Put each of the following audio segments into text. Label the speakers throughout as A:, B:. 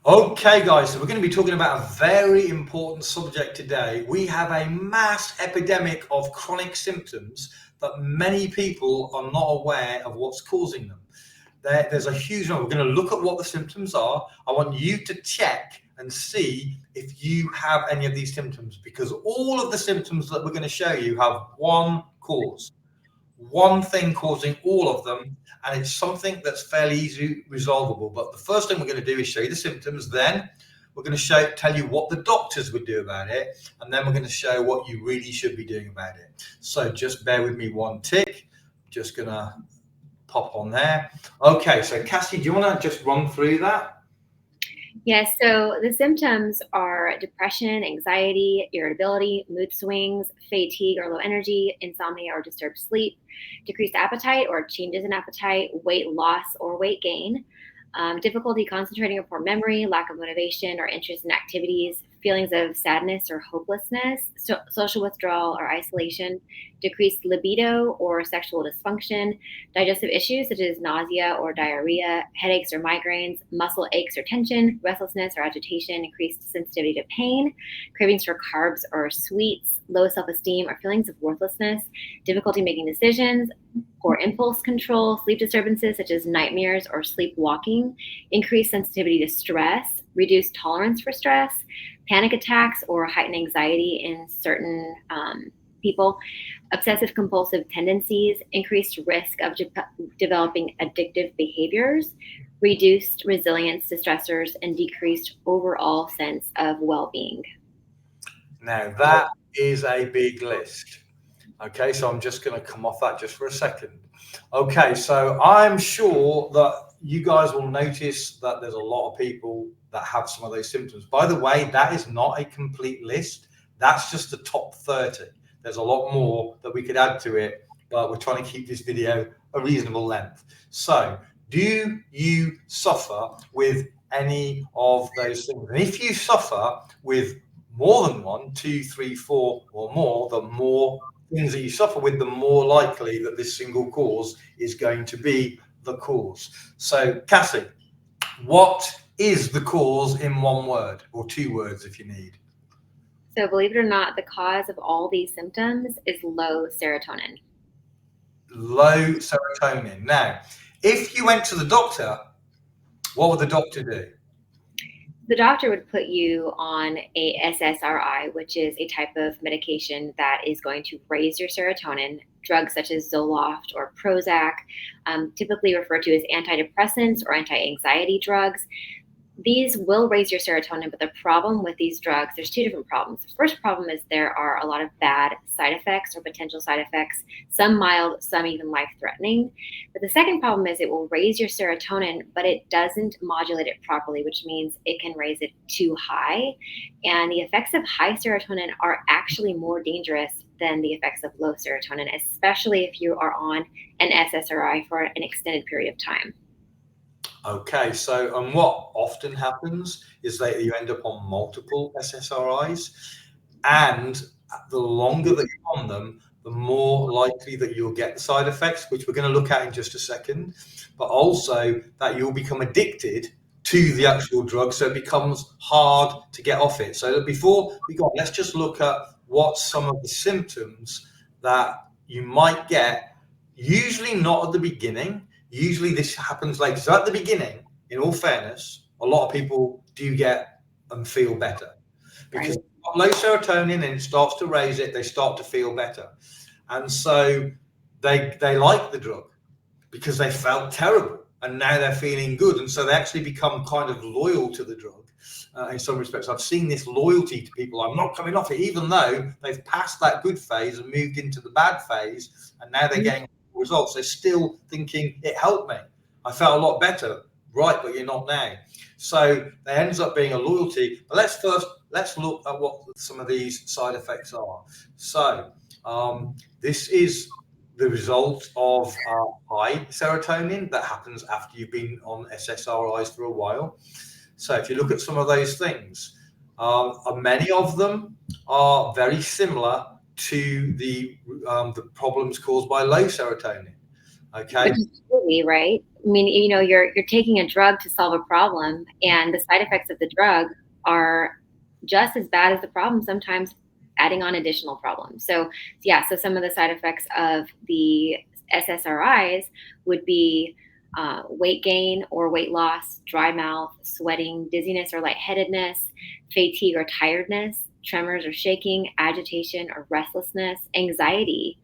A: Okay, guys, so we're going to be talking about a very important subject today. We have a mass epidemic of chronic symptoms that many people are not aware of what's causing them. There's a huge number. We're going to look at what the symptoms are. I want you to check and see if you have any of these symptoms, because all of the symptoms that we're going to show you have one cause. One thing causing all of them, and it's something that's fairly easily resolvable. But the first thing we're going to do is show you the symptoms, then we're going to tell you what the doctors would do about it, and then we're going to show what you really should be doing about it. So just bear with me one tick. Just going to pop on there. Okay, so Cassie, do you want to just run through that?
B: Yes, so the symptoms are depression, anxiety, irritability, mood swings, fatigue or low energy, insomnia or disturbed sleep, decreased appetite or changes in appetite, weight loss or weight gain, difficulty concentrating or poor memory, lack of motivation or interest in activities, feelings of sadness or hopelessness, social withdrawal or isolation, decreased libido or sexual dysfunction, digestive issues such as nausea or diarrhea, headaches or migraines, muscle aches or tension, restlessness or agitation, increased sensitivity to pain, cravings for carbs or sweets, low self-esteem or feelings of worthlessness, difficulty making decisions, poor impulse control, sleep disturbances such as nightmares or sleepwalking, increased sensitivity to stress, reduced tolerance for stress, panic attacks or heightened anxiety in certain people, obsessive compulsive tendencies, increased risk of developing addictive behaviors, reduced resilience to stressors, and decreased overall sense of well-being.
A: Now, that is a big list. Okay, so I'm just going to come off that just for a second. Okay, so I'm sure that you guys will notice that there's a lot of people that have some of those symptoms. By the way, that is not a complete list. That's just the top 30. There's a lot more that we could add to it, but we're trying to keep this video a reasonable length. So, do you suffer with any of those things? And if you suffer with more than one, two, three, four, or more, the more things that you suffer with, the more likely that this single cause is going to be the cause. So, Cassie, what is the cause in one word, or two words if you need?
B: So, believe it or not, the cause of all these symptoms is low serotonin.
A: Low serotonin. Now, if you went to the doctor, what would the doctor do?
B: The doctor would put you on a SSRI, which is a type of medication that is going to raise your serotonin. Drugs such as Zoloft or Prozac, typically referred to as antidepressants or anti-anxiety drugs. These will raise your serotonin, but the problem with these drugs, there's two different problems. The first problem is there are a lot of bad side effects or potential side effects, some mild, some even life-threatening. But the second problem is it will raise your serotonin, but it doesn't modulate it properly, which means it can raise it too high. And the effects of high serotonin are actually more dangerous than the effects of low serotonin, especially if you are on an SSRI for an extended period of time.
A: Okay, so and what often happens is that you end up on multiple SSRIs, and the longer that you're on them, the more likely that you'll get the side effects, which we're going to look at in just a second, but also that you'll become addicted to the actual drug, so it becomes hard to get off it. So before we go on, let's just look at what some of the symptoms that you might get, usually not at the beginning. Usually this happens later. So at the beginning, in all fairness, a lot of people do get and feel better because
B: Right.
A: low serotonin and it starts to raise it, they start to feel better. And so they like the drug because they felt terrible and now they're feeling good. And so they actually become kind of loyal to the drug. In some respects, I've seen this loyalty to people. I'm not coming off it, even though they've passed that good phase and moved into the bad phase. And now they're getting results. They're still thinking it helped me. I felt a lot better. Right, but you're not now. So there ends up being a loyalty. But let's look at what some of these side effects are. So this is the result of high serotonin that happens after you've been on SSRIs for a while. So if you look at some of those things, many of them are very similar to the problems caused by low serotonin. Okay.
B: Which is silly, right? I mean, you're taking a drug to solve a problem, and the side effects of the drug are just as bad as the problem, sometimes adding on additional problems. So yeah, so some of the side effects of the SSRIs would be weight gain or weight loss, dry mouth, sweating, dizziness or lightheadedness, fatigue or tiredness, tremors or shaking, agitation or restlessness, anxiety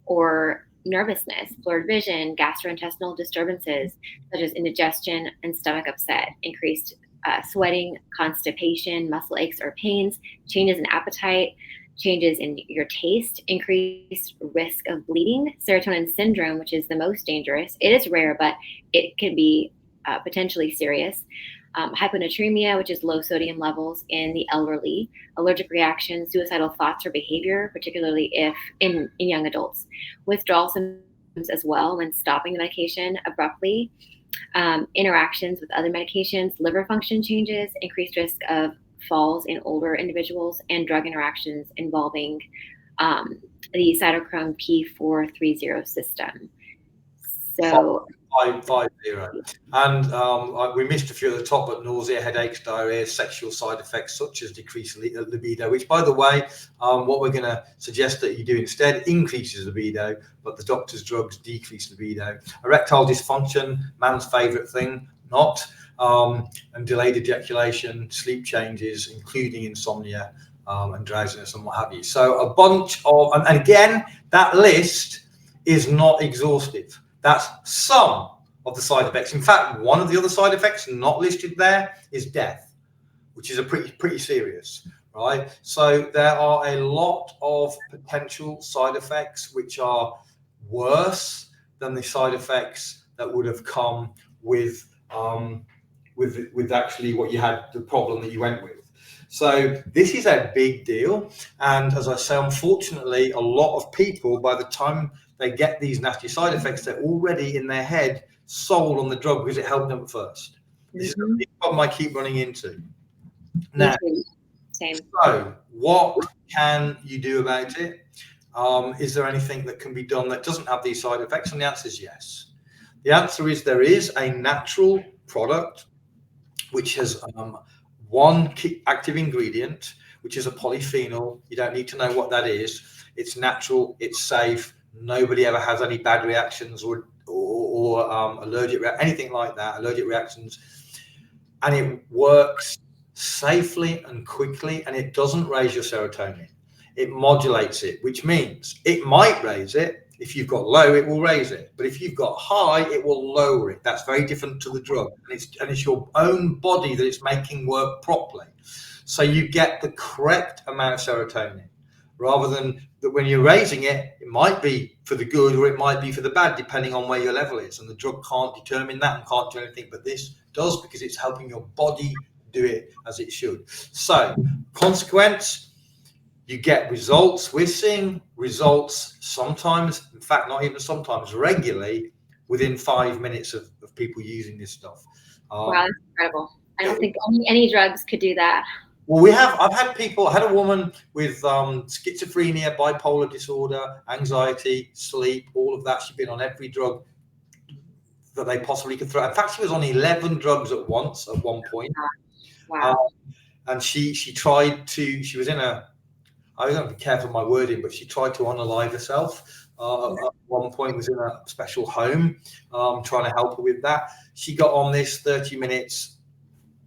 B: or nervousness, blurred vision, gastrointestinal disturbances such as indigestion and stomach upset, increased sweating, constipation, muscle aches or pains, changes in appetite, changes in your taste, increased risk of bleeding, serotonin syndrome, which is the most dangerous. It is rare, but it can be potentially serious. Hyponatremia, which is low sodium levels in the elderly, allergic reactions, suicidal thoughts or behavior, particularly if in young adults, withdrawal symptoms as well when stopping the medication abruptly, interactions with other medications, liver function changes, increased risk of falls in older individuals, and drug interactions involving the cytochrome P430 system. So
A: 550. And we missed a few at the top, but nausea, headaches, diarrhea, sexual side effects such as decreased libido, which, by the way, what we're going to suggest that you do instead increases libido, but the doctor's drugs decrease libido. Erectile dysfunction, man's favorite thing, not, and delayed ejaculation, sleep changes, including insomnia and drowsiness and what have you. So a bunch of, and again, that list is not exhaustive. That's some of the side effects. In fact, one of the other side effects not listed there is death, which is a pretty serious, right? So there are a lot of potential side effects which are worse than the side effects that would have come with actually what you had, the problem that you went with. So this is a big deal, and as I say, unfortunately, a lot of people, by the time they get these nasty side effects, they're already in their head sold on the drug because it helped them at first. This is a big problem I keep running into. Now,
B: same.
A: So what can you do about it? Is there anything that can be done that doesn't have these side effects? And the answer is yes. The answer is there is a natural product which has one key active ingredient, which is a polyphenol. You don't need to know what that is. It's natural, it's safe. Nobody ever has any bad reactions or allergic anything like that, allergic reactions. And it works safely and quickly, and it doesn't raise your serotonin. It modulates it, which means it might raise it. If you've got low, it will raise it. But if you've got high, it will lower it. That's very different to the drug. And it's your own body that it's making work properly. So you get the correct amount of serotonin, rather than that when you're raising it, it might be for the good or it might be for the bad, depending on where your level is. And the drug can't determine that and can't do anything, but this does, because it's helping your body do it as it should. So consequence, you get results. We're seeing results sometimes, in fact, not even sometimes, regularly within 5 minutes of people using this stuff.
B: Wow, that's incredible. I don't think any drugs could do that.
A: Well, I've had people, I had a woman with schizophrenia, bipolar disorder, anxiety, sleep, all of that. She'd been on every drug that they possibly could throw. In fact, she was on 11 drugs at once at one point.
B: Wow.
A: And she tried to, she was in a, I don't be careful with my wording, but she tried to unalive herself. At one point was in a special home, trying to help her with that. She got on this 30 minutes,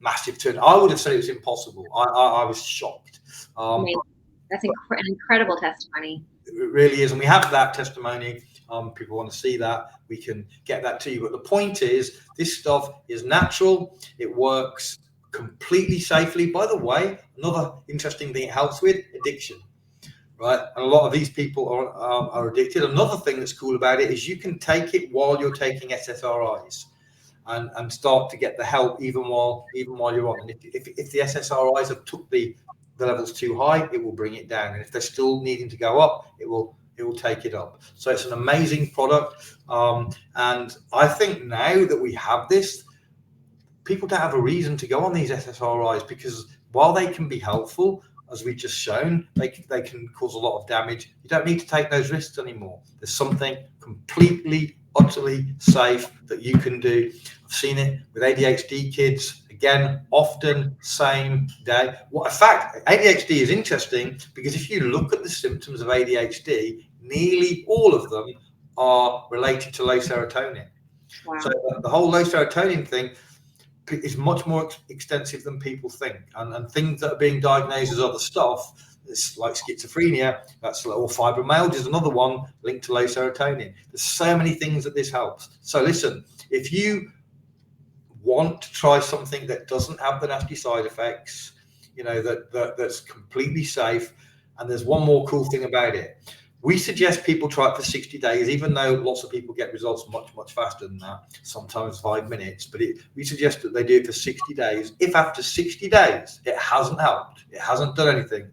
A: massive turn. I would have said it was impossible. I was shocked.
B: That's an incredible testimony.
A: It really is. And we have that testimony. People want to see that, we can get that to you. But the point is, this stuff is natural. It works completely safely. By the way, another interesting thing it helps with, addiction, right? And a lot of these people are addicted. Another thing that's cool about it is you can take it while you're taking SSRIs and start to get the help even while you're on. And if the SSRIs have took the levels too high, it will bring it down. And if they're still needing to go up, it will take it up. So it's an amazing product. And I think now that we have this, people don't have a reason to go on these SSRIs, because while they can be helpful, as we've just shown, they can cause a lot of damage. You don't need to take those risks anymore. There's something completely utterly safe that you can do. I've seen it with ADHD kids. Again, often same day. Well, in fact, ADHD is interesting because if you look at the symptoms of ADHD, nearly all of them are related to low serotonin.
B: Wow.
A: So the whole low serotonin thing is much more extensive than people think, and things that are being diagnosed as other stuff, it's like schizophrenia, that's, or fibromyalgia is another one linked to low serotonin. There's so many things that this helps. So listen, if you want to try something that doesn't have the nasty side effects, you know, that's completely safe, and there's one more cool thing about it. We suggest people try it for 60 days, even though lots of people get results much faster than that, sometimes 5 minutes. But we suggest that they do it for 60 days. If after 60 days it hasn't helped, it hasn't done anything,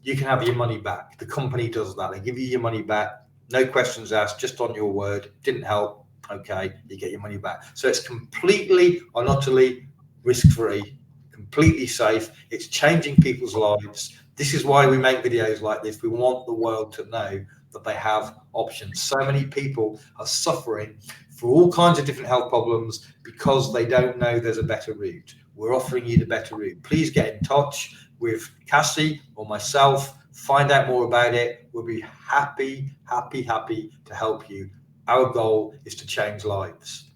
A: you can have your money back. The company does that. They give you your money back, no questions asked, just on your word. Didn't help, okay, you get your money back. So it's completely and utterly risk-free, completely safe. It's changing people's lives. This is why we make videos like this. We want the world to know that they have options. So many people are suffering for all kinds of different health problems because they don't know there's a better route. We're offering you the better route. Please get in touch with Cassie or myself. Find out more about it. We'll be happy to help you. Our goal is to change lives.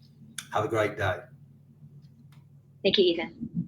A: Have a great day.
B: Thank you, Ethan.